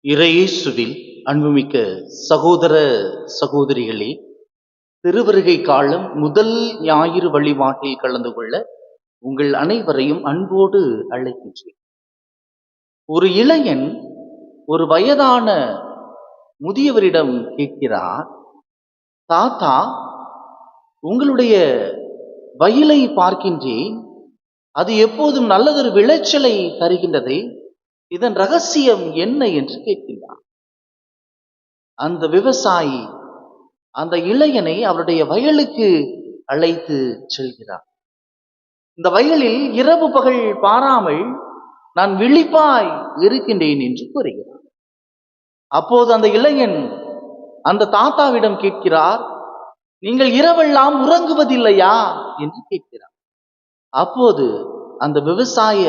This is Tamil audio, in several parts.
இறையேசுவில் அன்புமிக்க சகோதர சகோதரிகளே, திருவருகை காலம் முதல் ஞாயிறு வழிபாட்டில் கலந்து கொள்ள உங்கள் அனைவரையும் அன்போடு அழைக்கின்றேன். ஒரு இளைஞன் ஒரு வயதான முதியவரிடம் கேட்கிறார், தாத்தா, உங்களுடைய வயலை பார்க்கின்றேன், அது எப்போதும் நல்லதொரு விளைச்சலை தருகின்றதே, இதன் ரகசியம் என்ன என்று கேட்கின்றார். அந்த விவசாயி அந்த இளைஞனை அவருடைய வயலுக்கு அழைத்து செல்கிறார். இந்த வயலில் இரவு பகல் பாராமல் நான் விழிப்பாய் இருக்கின்றேன் என்று கூறுகிறார். அப்போது அந்த இளைஞன் அந்த தாத்தாவிடம் கேட்கிறார், நீங்கள் இரவெல்லாம் உறங்குவதில்லையா என்று கேட்கிறார். அப்போது அந்த விவசாய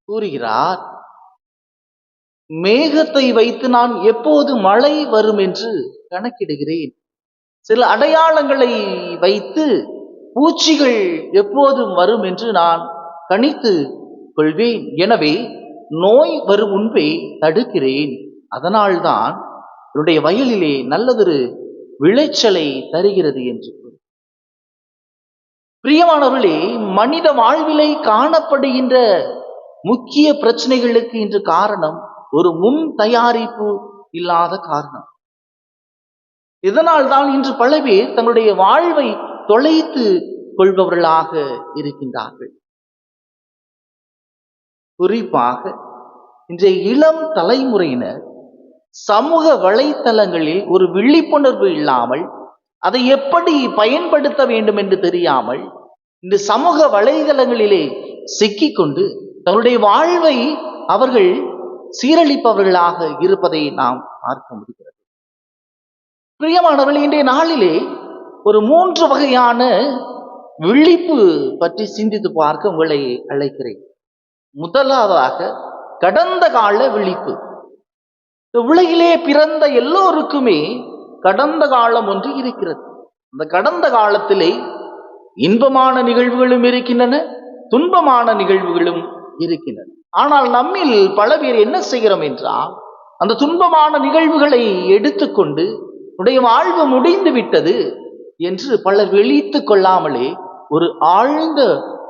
கூறுகிறார், மேகத்தை வைத்து நான் எப்போது மழை வரும் என்று கணக்கிடுகிறேன், சில அடையாளங்களை வைத்து பூச்சிகள் எப்போதும் வரும் என்று நான் கணித்து கொள்வேன். எனவே நோய் வரும் முன்பே தடுக்கிறேன். அதனால்தான் என்னுடைய வயலிலே நல்லதொரு விளைச்சலை தருகிறது என்று. பிரியமானவர்களே, மனித வாழ்விலை காணப்படுகின்ற முக்கிய பிரச்சனைகளுக்கு இன்று காரணம் ஒரு முன் தயாரிப்பு இல்லாத காரணம். இதனால் தான் இன்று பல பேர் தங்களுடைய வாழ்வை தொலைத்து கொள்பவர்களாக இருக்கின்றார்கள். குறிப்பாக இன்றைய இளம் தலைமுறையினர் சமூக வலைத்தளங்களில் ஒரு விழிப்புணர்வு இல்லாமல் அதை எப்படி பயன்படுத்த வேண்டும் என்று தெரியாமல் இந்த சமூக வலைதளங்களிலே சிக்கிக்கொண்டு தங்களுடைய வாழ்வை அவர்கள் சீரழிப்பவர்களாக இருப்பதை நாம் பார்க்க முடிகிறது. பிரியமானவர்கள், இன்றைய நாளிலே ஒரு 3 வகையான விழிப்பு பற்றி சிந்தித்து பார்க்க உங்களை அழைக்கிறேன். முதலாவதாக கடந்த கால விழிப்பு. உலகிலே பிறந்த எல்லோருக்குமே கடந்த காலம் ஒன்று இருக்கிறது. அந்த கடந்த காலத்திலே இன்பமான நிகழ்வுகளும் இருக்கின்றன, துன்பமான நிகழ்வுகளும் இருக்கின்றன. ஆனால் நம்மில் பல பேர் என்ன செய்கிறோம் என்றால், அந்த துன்பமான நிகழ்வுகளை எடுத்துக்கொண்டு உடைய வாழ்வு முடிந்து விட்டது என்று பலர் விழித்து கொள்ளாமலே ஒரு ஆழ்ந்த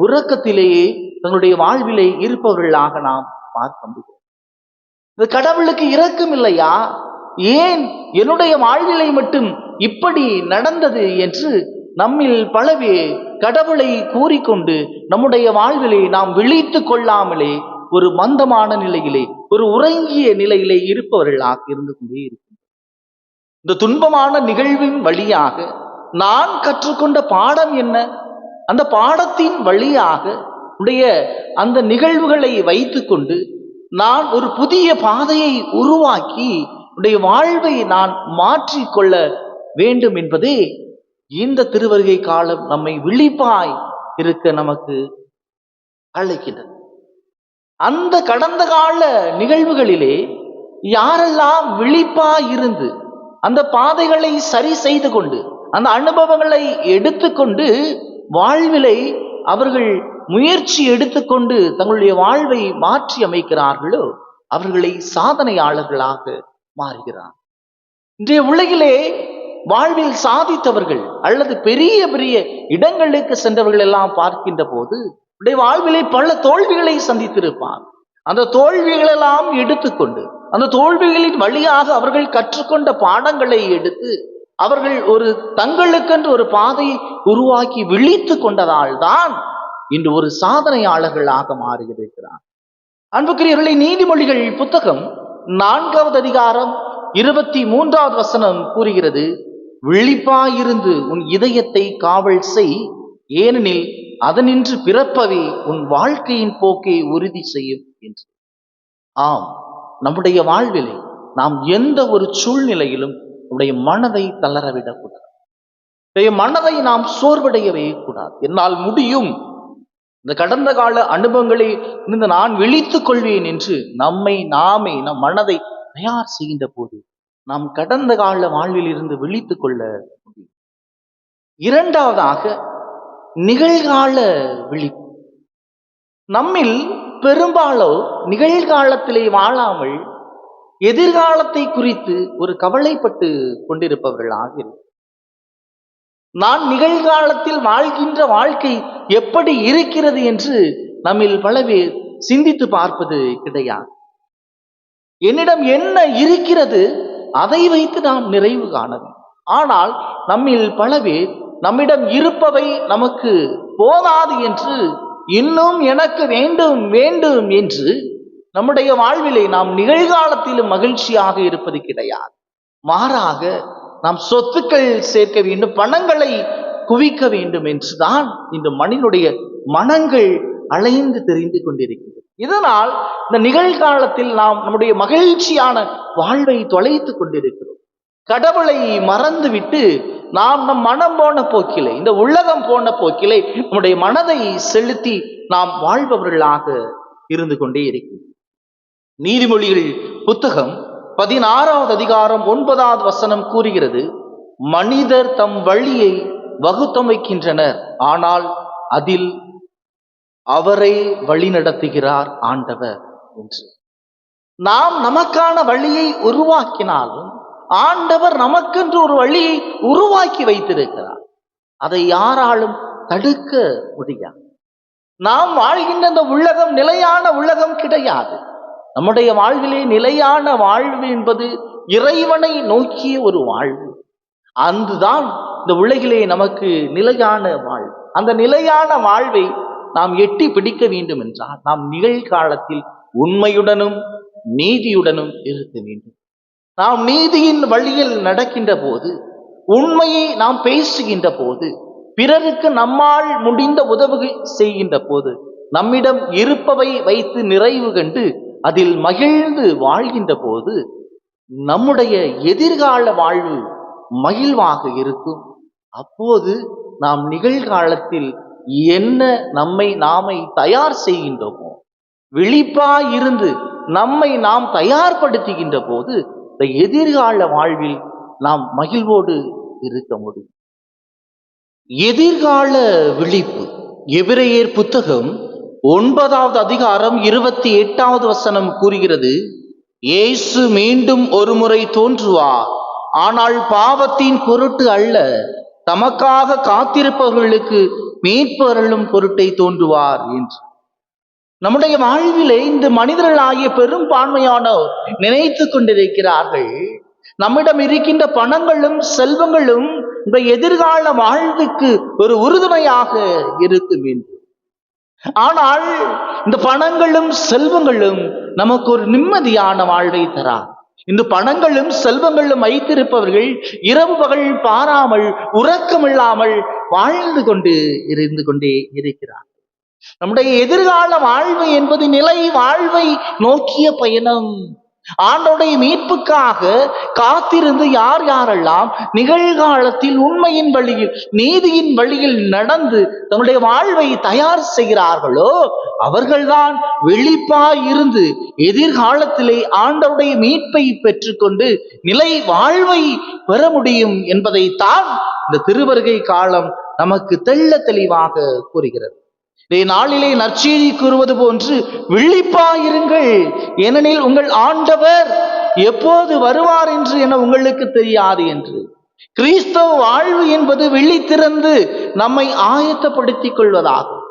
உறக்கத்திலேயே தங்களுடைய வாழ்விலே இருப்பவர்களாக நாம் பார்க்க முடியும். இது கடவுளுக்கு இரக்கம் இல்லையா? ஏன் என்னுடைய வாழ்விலை மட்டும் இப்படி நடந்தது என்று நம்மில் பல பேர் கடவுளை கூறிக்கொண்டு நம்முடைய வாழ்விலே நாம் விழித்து கொள்ளாமலே ஒரு மந்தமான நிலையிலே, ஒரு உறங்கிய நிலையிலே இருப்பவர்களாக இருந்து கொண்டே இருக்கிறோம். இந்த துன்பமான நிகழ்வின் வழியாக நான் கற்றுக்கொண்ட பாடம் என்ன? அந்த பாடத்தின் வழியாக உடைய அந்த நிகழ்வுகளை வைத்துக்கொண்டு நான் ஒரு புதிய பாதையை உருவாக்கி உடைய வாழ்வை நான் மாற்றிக்கொள்ள வேண்டும் என்பதே இந்த திருவருகை காலம் நம்மை விழிப்பாய் இருக்க நமக்கு அழைக்கின்றது. அந்த கடந்த கால நிகழ்வுகளிலே யாரெல்லாம் விழிப்பாய் இருந்து அந்த பாதைகளை சரி செய்து கொண்டு அந்த அனுபவங்களை எடுத்துக்கொண்டு வாழ்விலை அவர்கள் முயற்சி எடுத்துக்கொண்டு தங்களுடைய வாழ்வை மாற்றி அமைக்கிறார்களோ அவர்களை சாதனையாளர்களாக மாறுகிறார். இன்றைய உலகிலே வாழ்வில் சாதித்தவர்கள் அல்லது பெரிய பெரிய இடங்களுக்கு சென்றவர்கள் எல்லாம் பார்க்கின்ற போது வாழ்விலே பல தோல்விகளை சந்தித்திருப்பார். அந்த தோல்விகளெல்லாம் எடுத்துக்கொண்டு அந்த தோல்விகளின் வழியாக அவர்கள் கற்றுக்கொண்ட பாடங்களை எடுத்து அவர்கள் ஒரு தங்களுக்கென்று ஒரு பாதையை உருவாக்கி விழித்து கொண்டதால் தான் இன்று ஒரு சாதனையாளர்களாக மாறியிருக்கிறார். அன்புக்குரியவர்களே, நீதிமொழிகள் புத்தகம் 4வது அதிகாரம் 23வது வசனம் கூறுகிறது, விழிப்பாயிருந்து உன் இதயத்தை காவல் செய், ஏனெனில் அதனின்று பிறப்பவே உன் வாழ்க்கையின் போக்கை உறுதி செய்யும் என்று. ஆம், நம்முடைய வாழ்விலே நாம் எந்த ஒரு சூழ்நிலையிலும் நம்முடைய மனதை தளரவிடக்கூடாது. மனதை நாம் சோர்வடையவே கூடாது. என்னால் முடியும், இந்த கடந்த கால அனுபவங்களை இருந்து நான் விழித்துக் கொள்வேன் என்று நாமே நம் மனதை தயார் செய்கின்ற போது நாம் கடந்த கால வாழ்வில் இருந்து விழித்துக் கொள்ள முடியும். இரண்டாவதாக நிகழ்கால விழிப்பு. நம்மில் பெரும்பாலோ நிகழ்காலத்திலே வாழாமல் எதிர்காலத்தை குறித்து ஒரு கவலைப்பட்டு கொண்டிருப்பவர்களாக இருக்கிறோம். நான் நிகழ்காலத்தில் வாழ்கின்ற வாழ்க்கை எப்படி இருக்கிறது என்று நம்மில் பல பேர் சிந்தித்து பார்ப்பது கிடையாது. என்னிடம் என்ன இருக்கிறது அதை வைத்து நாம் நிறைவு காண வேண்டும். ஆனால் நம்மில் பல பேர் நம்மிடம் இருப்பவை நமக்கு போதாது என்று இன்னும் எனக்கு வேண்டும் வேண்டும் என்று நம்முடைய வாழ்விலே நாம் நிகழ்காலத்திலும் மகிழ்ச்சியாக இருப்பது கிடையாது. மாறாக நாம் சொத்துக்கள் சேர்க்க வேண்டும், பணங்களை குவிக்க வேண்டும் என்றுதான் இந்த மனிதனுடைய மனங்கள் அலைந்து தெரிந்து கொண்டிருக்கிறது. இதனால் இந்த நிகழ்காலத்தில் நாம் நம்முடைய மகிழ்ச்சியான வாழ்வை தொலைத்து கொண்டிருக்கிறோம். கடவுளை மறந்துவிட்டு நாம் நம் மனம் போன போக்கிலே, இந்த உலகம் போன போக்கிலே நம்முடைய மனதை செலுத்தி நாம் வாழ்பவர்களாக இருந்து கொண்டே இருக்கிறோம். நீதிமொழிகள் புத்தகம் 16வது அதிகாரம் 9வது வசனம் கூறுகிறது, மனிதர் தம் வழியை வகுத்தமைக்கின்றனர், ஆனால் அதில் அவரை வழி நடத்துகிறார் ஆண்டவர் என்று. நாம் நமக்கான வழியை உருவாக்கினாலும் ஆண்டவர் நமக்கென்று ஒரு வழியை உருவாக்கி வைத்திருக்கிறார். அதை யாராலும் தடுக்க முடியாது. நாம் வாழ்கின்ற இந்த உலகம் நிலையான உலகம் கிடையாது. நம்முடைய வாழ்விலே நிலையான வாழ்வு என்பது இறைவனை நோக்கிய ஒரு வாழ்வு. அதுதான் இந்த உலகிலே நமக்கு நிலையான வாழ்வு. அந்த நிலையான வாழ்வை நாம் எட்டி பிடிக்க வேண்டும் என்றால் நாம் நிகழ்காலத்தில் உண்மையுடனும் நீதியுடனும் இருக்க வேண்டும். நாம் நீதியின் வழியில் நடக்கின்ற போது, உண்மையை நாம் பேசுகின்ற போது, பிறருக்கு நம்மால் முடிந்த உதவி செய்கின்ற போது, நம்மிடம் இருப்பவை வைத்து நிறைவு கண்டு அதில் மகிழ்ந்து வாழ்கின்ற போது நம்முடைய எதிர்கால வாழ்வு மகிழ்வாக இருக்கும். அப்போது நாம் நிகழ்காலத்தில் என்ன நாமை தயார் செய்கின்றோமோ, விழிப்பாயிருந்து நம்மை நாம் தயார்படுத்துகின்ற போது இந்த எதிர்கால வாழ்வில் நாம் மகிழ்வோடு இருக்க முடியும். எதிர்கால விழிப்பு. எபிரேயர் புத்தகம் 9வது அதிகாரம் 28வது வசனம் கூறுகிறது, இயேசு மீண்டும் ஒரு முறை தோன்றுவார், ஆனால் பாவத்தின் பொருட்டு அல்ல, தமக்காக காத்திருப்பவர்களுக்கு மீட்பருளும் பொருட்டை தோன்றுவார் என்று. நம்முடைய வாழ்விலே இந்த மனிதர்களாகிய பெரும்பான்மையானோர் நினைத்து கொண்டிருக்கிறார்கள், நம்மிடம் இருக்கின்ற பணங்களும் செல்வங்களும் இந்த எதிர்கால வாழ்வுக்கு ஒரு உறுதுணையாக இருக்கும் என்று. ஆனால் இந்த பணங்களும் செல்வங்களும் நமக்கு ஒரு நிம்மதியான வாழ்வை தரார். இந்த பணங்களும் செல்வங்களும் வைத்திருப்பவர்கள் இரவு பகல் பாராமல் உறக்கமில்லாமல் வாழ்ந்து இருந்து கொண்டே இருக்கிறார். நம்முடைய எதிர்கால வாழ்வு என்பது நிலை வாழ்வை நோக்கிய பயணம். ஆண்டவருடைய மீட்புக்காக காத்திருந்து யார் யாரெல்லாம் நிகழ்காலத்தில் உண்மையின் வழியில் நீதியின் வழியில் நடந்து தங்களுடைய வாழ்வை தயார் செய்கிறார்களோ அவர்கள்தான் விழிப்பாய் இருந்து எதிர்காலத்திலே ஆண்டவருடைய மீட்பை பெற்றுக்கொண்டு நிலை வாழ்வை பெற முடியும் என்பதைத்தான் இந்த திருவருகை காலம் நமக்கு தெள்ள தெளிவாக கூறுகிறது. நாளிலே நற்செய்தி கூறுவது போன்று விழிப்பாயிருங்கள், ஏனெனில் உங்கள் ஆண்டவர் எப்போது வருவார் என்று என உங்களுக்கு தெரியாது என்று. கிறிஸ்தவ வாழ்வு என்பது விழித்திறந்து நம்மை ஆயத்தப்படுத்திக் கொள்வதாகும்.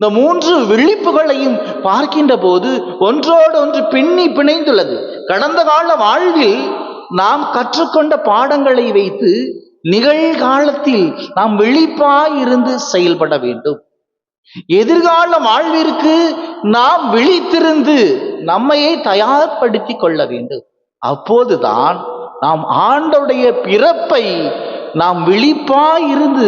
இந்த 3 விழிப்புகளையும் பார்க்கின்ற போது ஒன்றோடு ஒன்று பின்னி பிணைந்துள்ளது. கடந்த கால வாழ்வில் நாம் கற்றுக்கொண்ட பாடங்களை வைத்து நிகழ்காலத்தில் நாம் விழிப்பாயிருந்து செயல்பட வேண்டும். எதிர்கால வாழ்விற்கு நாம் விழித்திருந்து நம்மையே தயார்படுத்திக் கொள்ள வேண்டும். அப்போதுதான் நாம் ஆண்டவருடைய பிறப்பை நாம் விழிப்பாயிருந்து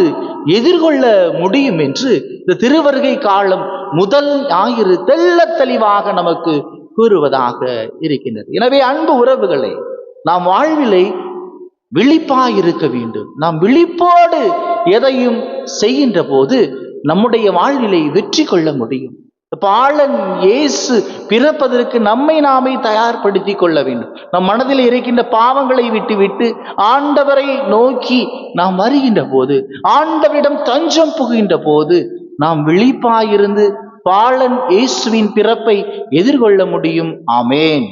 எதிர்கொள்ள முடியும் என்று இந்த திருவருகை காலம் முதல் ஞாயிறு தெள்ள தெளிவாக நமக்கு கூறுவதாக இருக்கின்றது. எனவே அன்பு உறவுகளே, நாம் வாழ்விலை விழிப்பாயிருக்க வேண்டும். நாம் விழிப்போடு எதையும் செய்கின்ற போது நம்முடைய வாழ்விலை வெற்றி கொள்ள முடியும். பாலன் இயேசு பிறப்பதற்கு நம்மை நாமே தயார்படுத்திக் கொள்ள வேண்டும். நம் மனதில் இருக்கின்ற பாவங்களை விட்டு ஆண்டவரை நோக்கி நாம் வருகின்ற போது, ஆண்டவரிடம் தஞ்சம் புகுகின்ற போது நாம் விழிப்பாயிருந்து பாலன் இயேசுவின் பிறப்பை எதிர்கொள்ள முடியும். ஆமேன்.